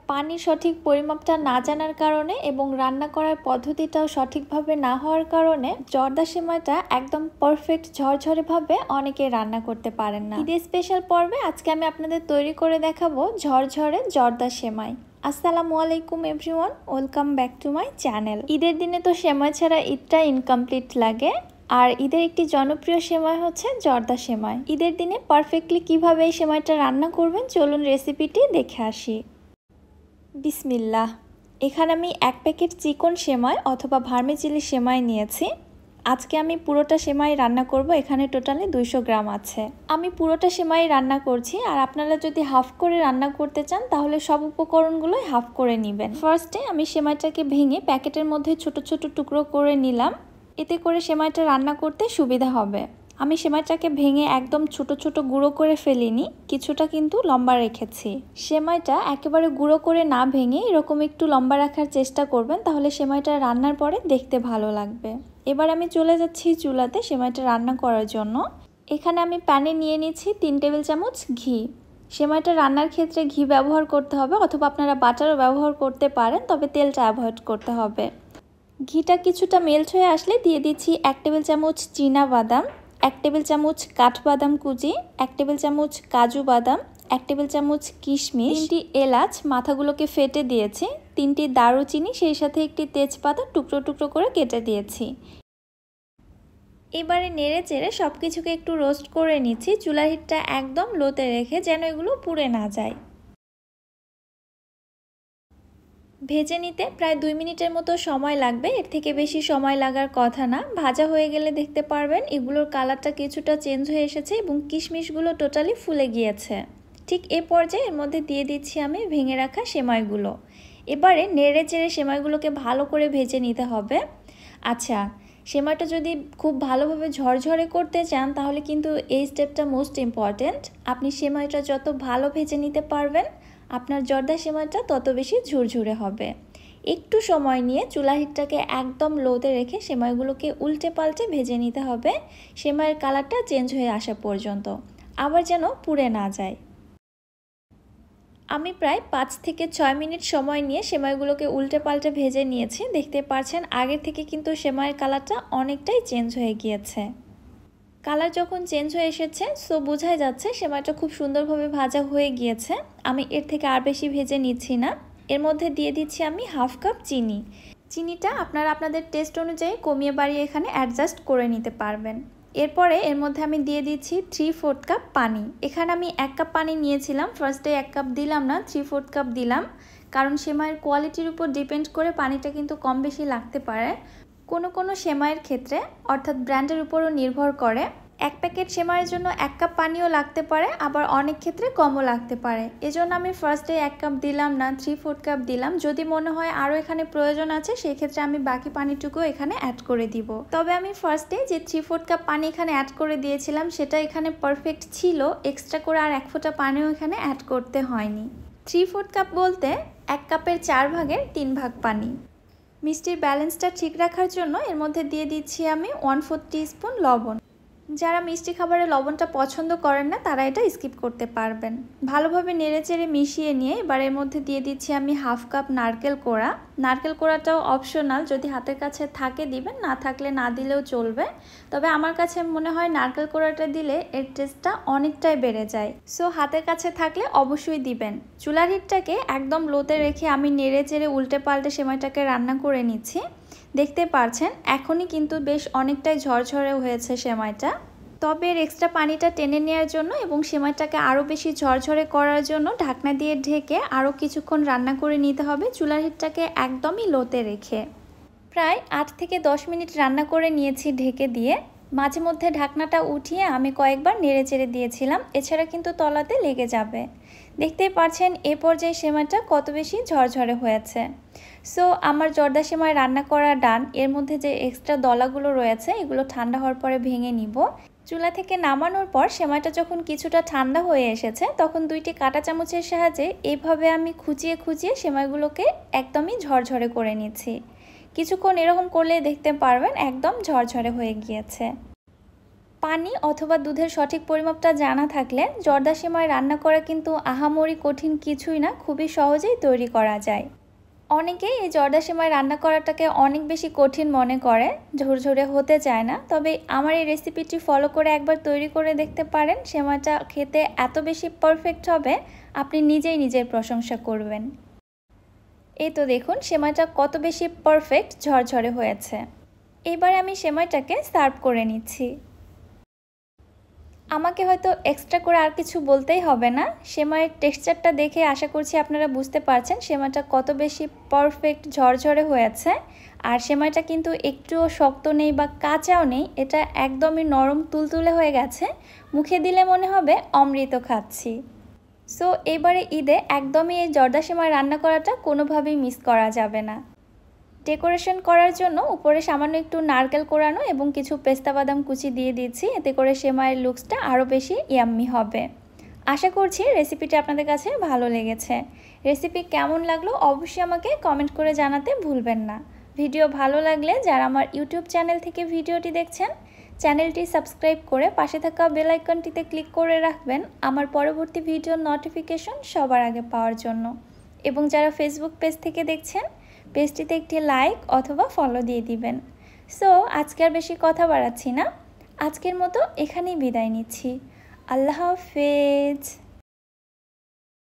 পানির সঠিক পরিমাপটা না জানার কারণে এবং রান্না করার পদ্ধতিটাও সঠিকভাবে না হওয়ার কারণে জর্দা সেমাইটা একদম পারফেক্ট ঝরঝরেভাবে অনেকে রান্না করতে পারেন না। ঈদের স্পেশাল পর্বে আজকে আমি আপনাদের তৈরি করে দেখাবো ঝরঝরে জর্দা সেমাই। আসসালামু আলাইকুম everyone, welcome back to my channel. ঈদের দিনে তো সেমাই ছাড়া ঈদটা ইনকমপ্লিট লাগে, আর ঈদের একটি জনপ্রিয় সেমাই হচ্ছে জর্দা সেমাই। ঈদের দিনে পারফেক্টলি কিভাবে এই সেমাইটা রান্না করবেন চলুন রেসিপিটি দেখে আসি। বিসমিল্লাহ। এখানে আমি 1 প্যাকেট চিকন সেমাই অথবা ভার্মিচেলি সেমাই নিয়েছি। আজকে আমি পুরোটা সেমাই রান্না করব। এখানে টোটালি 200 গ্রাম আছে। আমি পুরোটা সেমাই রান্না করছি, আর আপনারা যদি হাফ করে রান্না করতে চান তাহলে সব উপকরণগুলোই হাফ করে নেবেন। ফার্স্টে আমি সেমাইটাকে ভেঙে প্যাকেটের মধ্যে ছোট ছোট টুকরো করে নিলাম, এতে করে সেমাইটা রান্না করতে সুবিধা হবে। আমি সেমাইটাকে ভেঙে একদম ছোট ছোট গুঁড়ো করে ফেলিনি, কিছুটা কিন্তু লম্বা রেখেছি। সেমাইটা একেবারে গুঁড়ো করে না ভেঙে এরকম একটু লম্বা রাখার চেষ্টা করবেন, তাহলে সেমাইটা রান্নার পরে দেখতে ভালো লাগবে। এবার আমি চলে যাচ্ছি চুলাতে সেমাইটা রান্না করার জন্য। এখানে আমি প্যানে নিয়ে নিচ্ছি 3 টেবিল চামচ ঘি। সেমাইটা রান্নার ক্ষেত্রে ঘি ব্যবহার করতে হবে, অথবা আপনারা বাটারও ব্যবহার করতে পারেন, তবে তেলটা অ্যাভয়েড করতে হবে। ঘিটা কিছুটা মেল্ট হয়ে আসলে দিয়ে দিচ্ছি 1 টেবিল চামচ চীনা বাদাম, 1 টেবিল চামচ কাঠবাদাম কুচি, 1 টেবিল চামচ কাজু বাদাম, 1 টেবিল চামচ কিশমিশ, 3টি এলাচ মাথাগুলোকে ফেটে দিয়েছি, 3টি দারুচিনি, সেই সাথে একটি তেজপাতা টুকরো টুকরো করে কেটে দিয়েছি। এবারে নেড়ে চেড়ে সব কিছুকে একটু রোস্ট করে নিচ্ছি, চুলার হিটটা একদম লোতে রেখে, যেন এগুলো পুড়ে না যায়। ভেজে নিতে প্রায় 2 মিনিটের মতো সময় লাগবে, এর থেকে বেশি সময় লাগার কথা না। ভাজা হয়ে গেলে দেখতে পারবেন এগুলোর কালারটা কিছুটা চেঞ্জ হয়ে এসেছে এবং কিশমিশগুলো টোটালি ফুলে গিয়েছে। ঠিক এ পর্যায়ে এর মধ্যে দিয়ে দিচ্ছি আমি ভেঙে রাখা সেমাইগুলো। এবারে নেড়ে চেড়ে সেমাইগুলোকে ভালো করে ভেজে নিতে হবে। আচ্ছা, সেমাইটা যদি খুব ভালোভাবে ঝরঝরে করতে চান তাহলে কিন্তু এই স্টেপটা মোস্ট ইম্পর্ট্যান্ট। আপনি সেমাইটা যত ভালো ভেজে নিতে পারবেন আপনার জর্দা সেমাইটা তত বেশি ঝুরঝুরে হবে। একটু সময় নিয়ে চুলা হিটটাকে একদম লোতে রেখে সেমাইগুলোকে উল্টে পাল্টে ভেজে নিতে হবে, সেমাইয়ের কালারটা চেঞ্জ হয়ে আসা পর্যন্ত, আবার যেন পুড়ে না যায়। আমি প্রায় 5 থেকে 6 মিনিট সময় নিয়ে সেমাইগুলোকে উল্টে পাল্টে ভেজে নিয়েছি। দেখতে পাচ্ছেন আগের থেকে কিন্তু সেমাইয়ের কালারটা অনেকটাই চেঞ্জ হয়ে গিয়েছে। কালার যখন চেঞ্জ হয়ে এসেছে সো বোঝাই যাচ্ছে সেমাইটা খুব সুন্দরভাবে ভাজা হয়ে গিয়েছে। আমি এর থেকে আর বেশি ভেজে নিচ্ছি না। এর মধ্যে দিয়ে দিচ্ছি আমি হাফ কাপ চিনি। চিনিটা আপনারা আপনাদের টেস্ট অনুযায়ী কমিয়ে বাড়িয়ে এখানে অ্যাডজাস্ট করে নিতে পারবেন। এরপরে এর মধ্যে আমি দিয়ে দিচ্ছি 3/4 কাপ পানি। এখানে আমি 1 কাপ পানি নিয়েছিলাম, ফার্স্টে 1 কাপ দিলাম না, 3/4 কাপ দিলাম, কারণ সেমাইয়ের কোয়ালিটির উপর ডিপেন্ড করে পানিটা কিন্তু কম বেশি লাগতে পারে। কোনো সেমাইয়ের ক্ষেত্রে অর্থাৎ ব্র্যান্ডের উপরও নির্ভর করে। 1 প্যাকেট সেমাইয়ের জন্য 1 কাপ পানিও লাগতে পারে, আবার অনেক ক্ষেত্রে কমও লাগতে পারে। এজন্য আমি ফার্স্টে 1 কাপ দিলাম না, 3/4 কাপ দিলাম। যদি মনে হয় আরও এখানে প্রয়োজন আছে সেই ক্ষেত্রে আমি বাকি পানিটুকু এখানে অ্যাড করে দিব। তবে আমি ফার্স্টে যে 3/4 কাপ পানি এখানে অ্যাড করে দিয়েছিলাম সেটা এখানে পারফেক্ট ছিল, এক্সট্রা করে আর 1 ফোঁটা পানিও এখানে অ্যাড করতে হয়নি। 3/4 কাপ বলতে 1 কাপের 4 ভাগের 3 ভাগ পানি। মিষ্টির ব্যালেন্সটা ঠিক রাখার জন্য এর মধ্যে দিয়ে দিচ্ছি আমি 1/4 টিস্পুন লবণ। যারা মিষ্টি খাবারে লবণটা পছন্দ করেন না তারা এটা স্কিপ করতে পারবেন। ভালোভাবে নেড়েচেড়ে মিশিয়ে নিয়ে এবার এর মধ্যে দিয়ে দিচ্ছি আমি হাফ কাপ নারকেল কোড়া। নারকেল কোড়াটাও অপশনাল, যদি হাতের কাছে থাকে দিবেন, না থাকলে না দিলেও চলবে। তবে আমার কাছে মনে হয় নারকেল কোড়াটা দিলে এর টেস্টটা অনেকটাই বেড়ে যায়, সো হাতের কাছে থাকলে অবশ্যই দিবেন। চুলার হিটটাকে একদম লোতে রেখে আমি নেড়েচেড়ে উল্টে পাল্টে সেমাইটাকে রান্না করে নিচ্ছি। দেখতে পাচ্ছেন এখনই কিন্তু বেশ অনেকটাই ঝরঝরে হয়েছে সেমাইটা। তবে এর এক্সট্রা পানিটা টেনে নেওয়ার জন্য এবং সেমাইটাকে আরও বেশি ঝরঝরে করার জন্য ঢাকনা দিয়ে ঢেকে আরও কিছুক্ষণ রান্না করে নিতে হবে, চুলার হিটটাকে একদমই লোতে রেখে। প্রায় 8 থেকে 10 মিনিট রান্না করে নিয়েছি ঢেকে দিয়ে। মাঝে মধ্যে ঢাকনাটা উঠিয়ে আমি কয়েকবার নেড়ে চেড়ে দিয়েছিলাম, এছাড়া কিন্তু তলাতে লেগে যাবে। দেখতেই পাচ্ছেন এ পর্যায়ে সেমাইটা কত বেশি ঝরঝরে হয়েছে। সো আমার জর্দা সেমাই রান্না করা ডান। এর মধ্যে যে এক্সট্রা দলাগুলো রয়েছে এগুলো ঠান্ডা হওয়ার পরে ভেঙে নিব। চুলা থেকে নামানোর পর সেমাইটা যখন কিছুটা ঠান্ডা হয়ে এসেছে তখন 2টি কাঁটা চামচের সাহায্যে এইভাবে আমি খুঁচিয়ে খুঁচিয়ে সেমাইগুলোকে একদমই ঝরঝরে করে নিচ্ছি। কিছুক্ষণ এরকম করলে দেখতে পারবেন একদম ঝরঝরে হয়ে গিয়েছে। পানি অথবা দুধের সঠিক পরিমাপটা জানা থাকলে জর্দা সেমাই রান্না করা কিন্তু আহামরি কঠিন কিছুই না, খুবই সহজেই তৈরি করা যায়। অনেকেই এই জর্দা সেমাই রান্না করাটাকে অনেক বেশি কঠিন মনে করে, ঝরঝরে হতে চায় না। তবে আমার এই রেসিপিটি ফলো করে একবার তৈরি করে দেখতে পারেন, সেমাইটা খেতে এত বেশি পারফেক্ট হবে আপনি নিজেই নিজের প্রশংসা করবেন। এই তো দেখুন সেমাইটা কত বেশি পারফেক্ট ঝরঝরে হয়েছে। এবার আমি সেমাইটাকে সার্ভ করে নিচ্ছি। আমাকে হয়তো এক্সট্রা করে আর কিছু বলতেই হবে না, সেমাইয়ের টেক্সচারটা দেখে আশা করছি আপনারা বুঝতে পারছেন সেমাইটা কত বেশি পারফেক্ট ঝরঝরে হয়েছে। আর সেমাইটা কিন্তু একটুও শক্ত নেই বা কাঁচাও নেই, এটা একদমই নরম তুলতুলে হয়ে গেছে, মুখে দিলে মনে হবে অমৃত খাচ্ছি। সো এবারে ঈদে একদমই এই জর্দা সেমাই রান্না করাটা কোনোভাবেই মিস করা যাবে না। ডেকোরেশন করার জন্য উপরে সামান্য একটু নারকেল কোরানো এবং কিছু পেস্তা বাদাম কুচি দিয়ে দিচ্ছি, এতে করে সেমাইয়ের লুকসটা আরও বেশি ইয়াম্মি হবে। আশা করছি রেসিপিটি আপনাদের কাছে ভালো লেগেছে। রেসিপি কেমন লাগলো অবশ্যই আমাকে কমেন্ট করে জানাতে ভুলবেন না। ভিডিও ভালো লাগলে যারা আমার ইউটিউব চ্যানেল থেকে ভিডিওটি দেখছেন, চ্যানেলটি সাবস্ক্রাইব করে পাশে থাকা বেল আইকনটিতে ক্লিক করে রাখবেন আমার পরবর্তী ভিডিওর নোটিফিকেশন সবার আগে পাওয়ার জন্য। এবং যারা ফেসবুক পেজ থেকে দেখছেন, পেজটিতে একটি লাইক অথবা ফলো দিয়ে দিবেন। সো আজকে আর বেশি কথা বাড়াচ্ছি না, আজকের মতো এখানেই বিদায় নিচ্ছি। আল্লাহ হাফেজ।